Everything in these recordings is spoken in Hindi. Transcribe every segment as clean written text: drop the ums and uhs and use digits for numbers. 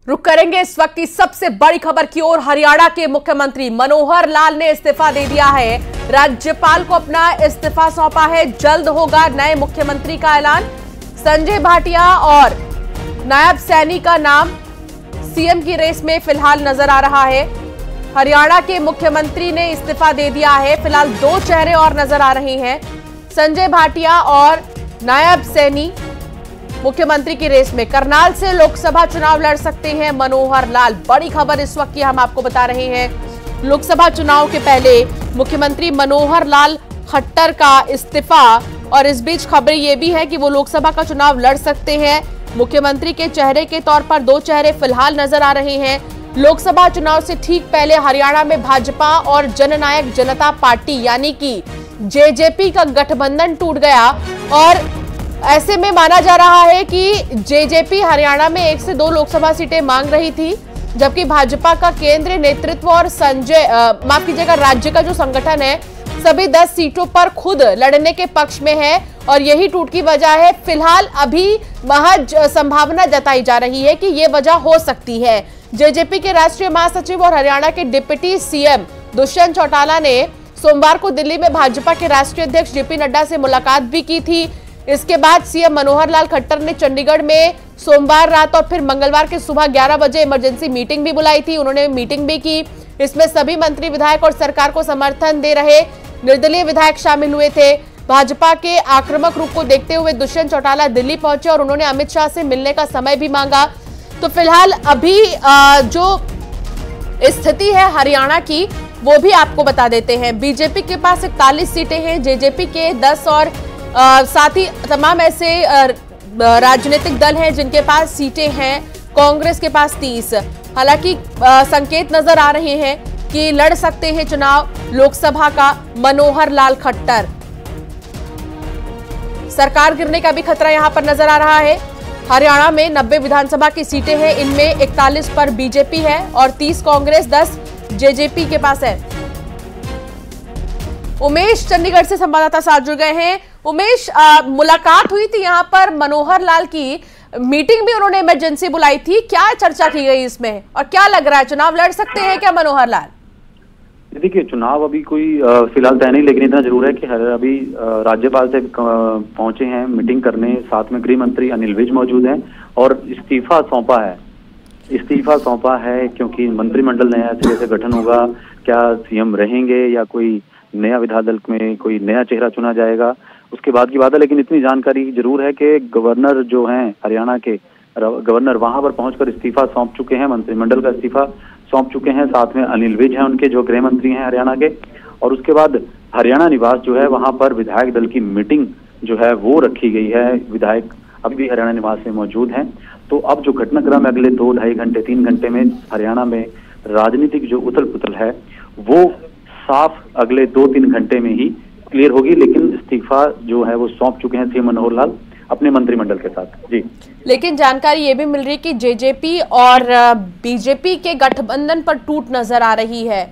रुक करेंगे इस वक्त की सबसे बड़ी खबर की ओर। हरियाणा के मुख्यमंत्री मनोहर लाल ने इस्तीफा दे दिया है। राज्यपाल को अपना इस्तीफा सौंपा है। जल्द होगा नए मुख्यमंत्री का ऐलान। संजय भाटिया और नायब सैनी का नाम सीएम की रेस में फिलहाल नजर आ रहा है। हरियाणा के मुख्यमंत्री ने इस्तीफा दे दिया है। फिलहाल दो चेहरे और नजर आ रहे हैं, संजय भाटिया और नायब सैनी मुख्यमंत्री की रेस में। करनाल से लोकसभा चुनाव लड़ सकते हैं मनोहर लाल। बड़ी खबर इस वक्त की हम आपको बता रहे हैं। लोकसभा चुनाव के पहले मुख्यमंत्री मनोहर लाल खट्टर का इस्तीफा, और इस बीच खबर यह भी है कि वो लोकसभा का चुनाव लड़ सकते हैं। मुख्यमंत्री के चेहरे के तौर पर दो चेहरे फिलहाल नजर आ रहे हैं। लोकसभा चुनाव से ठीक पहले हरियाणा में भाजपा और जननायक जनता पार्टी यानी कि जेजेपी का गठबंधन टूट गया, और ऐसे में माना जा रहा है कि जेजेपी हरियाणा में 1 से 2 लोकसभा सीटें मांग रही थी, जबकि भाजपा का केंद्रीय नेतृत्व और माफ कीजिएगा राज्य का जो संगठन है सभी 10 सीटों पर खुद लड़ने के पक्ष में है, और यही टूट की वजह है। फिलहाल अभी महज संभावना जताई जा रही है कि यह वजह हो सकती है। जेजेपी के राष्ट्रीय महासचिव और हरियाणा के डिप्टी सीएम दुष्यंत चौटाला ने सोमवार को दिल्ली में भाजपा के राष्ट्रीय अध्यक्ष जेपी नड्डा से मुलाकात भी की थी। इसके बाद सीएम मनोहर लाल खट्टर ने चंडीगढ़ में सोमवार रात और फिर मंगलवार के सुबह 11 बजे इमरजेंसी मीटिंग भी बुलाई थी। उन्होंने मीटिंग भी की। इसमें सभी मंत्री विधायक और सरकार को समर्थन दे रहे निर्दलीय विधायक शामिल हुए थे। भाजपा के आक्रामक रूप को देखते हुए दुष्यंत चौटाला दिल्ली पहुंचे और उन्होंने अमित शाह से मिलने का समय भी मांगा। तो फिलहाल अभी जो स्थिति है हरियाणा की वो भी आपको बता देते हैं। बीजेपी के पास 41 सीटें हैं, जेजेपी के 10 और साथ ही तमाम ऐसे राजनीतिक दल हैं जिनके पास सीटें हैं। कांग्रेस के पास 30। हालांकि संकेत नजर आ रहे हैं कि लड़ सकते हैं चुनाव लोकसभा का मनोहर लाल खट्टर। सरकार गिरने का भी खतरा यहां पर नजर आ रहा है। हरियाणा में 90 विधानसभा की सीटें हैं, इनमें 41 पर बीजेपी है और 30 कांग्रेस, 10 जेजेपी के पास है। उमेश चंडीगढ़ से संवाददाता साथ जुड़ गए हैं। उमेश, मुलाकात हुई थी यहाँ पर मनोहर लाल की, मीटिंग भी उन्होंने इमरजेंसी बुलाई थी। क्या चर्चा की गई इसमें और क्या लग रहा है, चुनाव लड़ सकते हैं क्या मनोहर लाल? देखिए, चुनाव अभी कोई फिलहाल तय नहीं, लेकिन इतना जरूर है कि अभी राज्यपाल से पहुंचे हैं मीटिंग करने। साथ में गृह मंत्री अनिल विज मौजूद हैं और इस्तीफा सौंपा है क्योंकि मंत्रिमंडल नया सिरे से गठन होगा। क्या सीएम रहेंगे या कोई नया विधायक दल में कोई नया चेहरा चुना जाएगा, उसके बाद की बात है। लेकिन इतनी जानकारी जरूर है कि गवर्नर जो हैं हरियाणा के गवर्नर वहां पर पहुंचकर इस्तीफा सौंप चुके हैं, मंत्रिमंडल का इस्तीफा सौंप चुके हैं। साथ में अनिल विज हैं उनके, जो गृह मंत्री हैं हरियाणा के। और उसके बाद हरियाणा निवास जो है वहां पर विधायक दल की मीटिंग जो है वो रखी गई है। विधायक अभी भी हरियाणा निवास में मौजूद हैं। तो अब जो घटनाक्रम अगले 2-2.5 घंटे 3 घंटे में हरियाणा में राजनीतिक जो उथल पुथल है वो साफ अगले 2-3 घंटे में ही क्लियर होगी। लेकिन इस्तीफा जो है वो सौंप चुके हैं सीएम मनोहर लाल अपने मंत्रिमंडल के साथ। जी, लेकिन जानकारी ये भी मिल रही है कि जेजेपी और बीजेपी के गठबंधन पर टूट नजर आ रही है।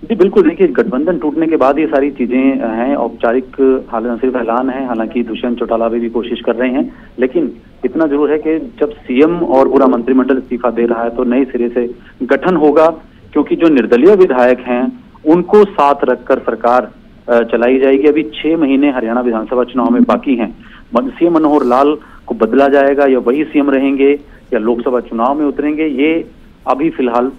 जी बिल्कुल, देखिए गठबंधन टूटने के बाद ये सारी चीजें हैं। औपचारिक हालांकि सिर्फ ऐलान है, हालांकि दुष्यंत चौटाला भी कोशिश कर रहे हैं। लेकिन इतना जरूर है कि जब सीएम और पूरा मंत्रिमंडल इस्तीफा दे रहा है तो नए सिरे से गठन होगा, क्योंकि जो निर्दलीय विधायक हैं उनको साथ रखकर सरकार चलाई जाएगी। अभी 6 महीने हरियाणा विधानसभा चुनाव में बाकी हैं। सीएम मनोहर लाल को बदला जाएगा या वही सीएम रहेंगे या लोकसभा चुनाव में उतरेंगे, ये अभी फिलहाल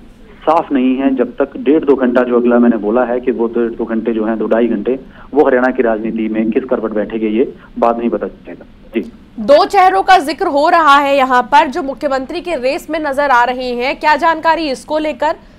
साफ नहीं है। जब तक 1.5-2 घंटा जो अगला मैंने बोला है कि वो 1.5-2 घंटे जो है 2-2.5 घंटे वो हरियाणा की राजनीति में किस करवट बैठेगी ये बात नहीं पता चलेगा। जी, 2 चेहरों का जिक्र हो रहा है यहाँ पर जो मुख्यमंत्री के रेस में नजर आ रहे हैं। क्या जानकारी इसको लेकर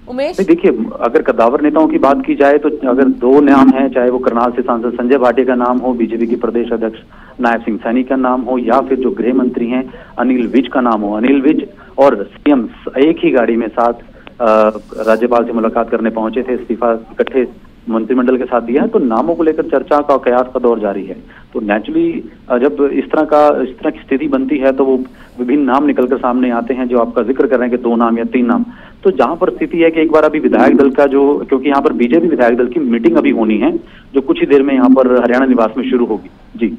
उमेश? देखिए, अगर कद्दावर नेताओं की बात की जाए तो अगर 2 नाम हैं, चाहे वो करनाल से सांसद संजय भाटिया का नाम हो, बीजेपी के प्रदेश अध्यक्ष नायब सिंह सैनी का नाम हो, या फिर जो गृह मंत्री हैं अनिल विज का नाम हो। अनिल विज और सीएम एक ही गाड़ी में साथ राज्यपाल से मुलाकात करने पहुंचे थे, इस्तीफा इकट्ठे मंत्रिमंडल के साथ दिया है। तो नामों को लेकर चर्चा का कयास का दौर जारी है। तो नेचुरली जब इस तरह की स्थिति बनती है तो वो विभिन्न नाम निकलकर सामने आते हैं, जो आपका जिक्र कर रहे हैं कि 2 नाम या 3 नाम। तो जहां पर स्थिति है कि एक बार अभी विधायक दल का जो, क्योंकि यहाँ पर बीजेपी विधायक दल की मीटिंग अभी होनी है जो कुछ ही देर में यहाँ पर हरियाणा निवास में शुरू होगी। जी,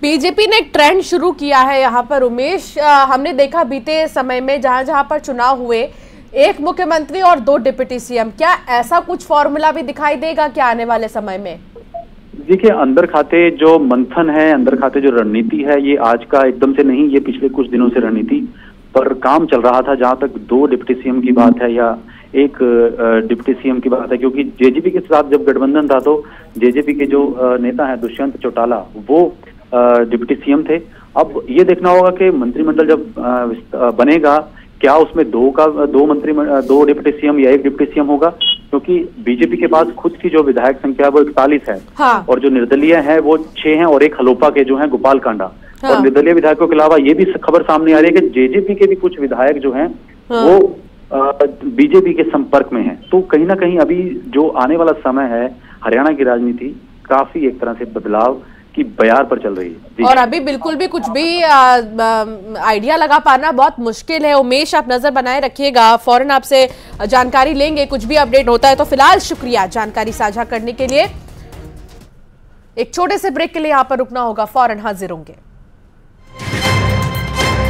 बीजेपी ने एक ट्रेंड शुरू किया है यहाँ पर उमेश, हमने देखा बीते समय में जहां जहां पर चुनाव हुए, एक मुख्यमंत्री और 2 डिप्टी सीएम। क्या ऐसा कुछ फॉर्मूला भी दिखाई देगा क्या आने वाले समय में? देखिए, अंदर खाते जो मंथन है, अंदर खाते जो रणनीति है, ये आज का एकदम से नहीं, ये पिछले कुछ दिनों से रणनीति पर काम चल रहा था। जहां तक 2 डिप्टी सीएम की बात है या एक डिप्टी सीएम की बात है, क्योंकि जेजेपी के साथ जब गठबंधन था तो जेजेपी के जो नेता है दुष्यंत चौटाला, वो डिप्टी सीएम थे। अब ये देखना होगा कि मंत्रिमंडल जब बनेगा, क्या उसमें 2 डिप्टी सीएम या 1 डिप्टी सीएम होगा, क्योंकि बीजेपी के पास खुद की जो विधायक संख्या वो 41 है। हाँ। और जो निर्दलीय है वो 6 हैं और एक हलोपा के जो हैं गोपाल कांडा। हाँ। और निर्दलीय विधायकों के अलावा ये भी खबर सामने आ रही है कि जेजेपी के भी कुछ विधायक जो हैं हाँ। वो बीजेपी के संपर्क में हैं। तो कहीं ना कहीं अभी जो आने वाला समय है, हरियाणा की राजनीति काफी एक तरह से बदलाव की बयार पर चल रही है। और अभी बिल्कुल भी कुछ भी आइडिया लगा पाना बहुत मुश्किल है। उमेश, आप नजर बनाए रखिएगा, फौरन आपसे जानकारी लेंगे कुछ भी अपडेट होता है। तो फिलहाल शुक्रिया जानकारी साझा करने के लिए। एक छोटे से ब्रेक के लिए यहाँ पर रुकना होगा, फौरन हाजिर होंगे।